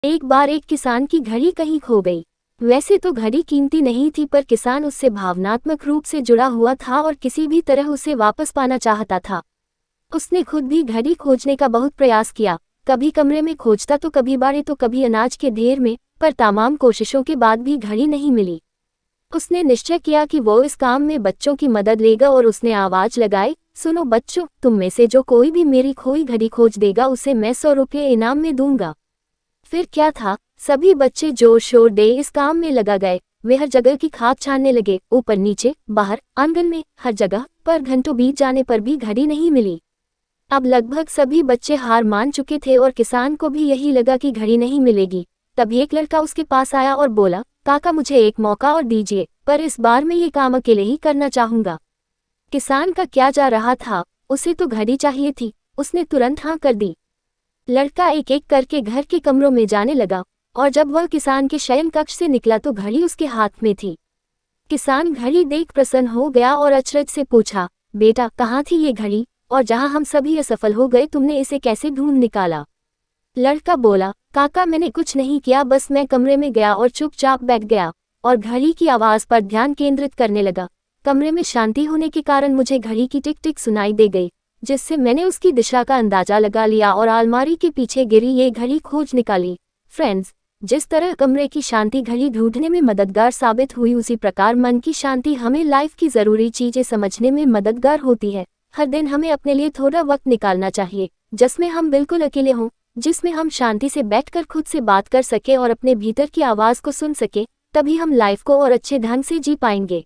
एक बार एक किसान की घड़ी कहीं खो गई। वैसे तो घड़ी कीमती नहीं थी, पर किसान उससे भावनात्मक रूप से जुड़ा हुआ था और किसी भी तरह उसे वापस पाना चाहता था। उसने खुद भी घड़ी खोजने का बहुत प्रयास किया, कभी कमरे में खोजता तो कभी बाड़े तो कभी अनाज के ढेर में, पर तमाम कोशिशों के बाद भी घड़ी नहीं मिली। उसने निश्चय किया कि वो इस काम में बच्चों की मदद लेगा और उसने आवाज लगाई, सुनो बच्चों, तुम में से जो कोई भी मेरी खोई घड़ी खोज देगा उसे मैं 100 रुपये इनाम में दूंगा। फिर क्या था, सभी बच्चे जोर शोर दे इस काम में लगा गए। वे हर जगह की खाद छानने लगे, ऊपर नीचे, बाहर, आंगन में, हर जगह, पर घंटों बीत जाने पर भी घड़ी नहीं मिली। अब लगभग सभी बच्चे हार मान चुके थे और किसान को भी यही लगा कि घड़ी नहीं मिलेगी। तब एक लड़का उसके पास आया और बोला, काका मुझे एक मौका और दीजिए, पर इस बार मैं ये काम अकेले ही करना चाहूंगा। किसान का क्या जा रहा था, उसे तो घड़ी चाहिए थी। उसने तुरंत हाँ कर दी। लड़का एक एक करके घर के कमरों में जाने लगा, और जब वह किसान के शयन कक्ष से निकला तो घड़ी उसके हाथ में थी। किसान घड़ी देख प्रसन्न हो गया और अचरज से पूछा, बेटा कहाँ थी ये घड़ी, और जहाँ हम सभी असफल हो गए तुमने इसे कैसे ढूंढ निकाला? लड़का बोला, काका मैंने कुछ नहीं किया, बस मैं कमरे में गया और चुपचाप बैठ गया और घड़ी की आवाज पर ध्यान केंद्रित करने लगा। कमरे में शांति होने के कारण मुझे घड़ी की टिक टिक सुनाई दे गई, जिससे मैंने उसकी दिशा का अंदाजा लगा लिया और अलमारी के पीछे गिरी ये घड़ी खोज निकाली। फ्रेंड्स, जिस तरह कमरे की शांति घड़ी ढूंढने में मददगार साबित हुई, उसी प्रकार मन की शांति हमें लाइफ की जरूरी चीजें समझने में मददगार होती है। हर दिन हमें अपने लिए थोड़ा वक्त निकालना चाहिए, जिसमें हम बिल्कुल अकेले हों, जिसमें हम शांति से बैठकर खुद से बात कर सके और अपने भीतर की आवाज को सुन सके। तभी हम लाइफ को और अच्छे ढंग से जी पाएंगे।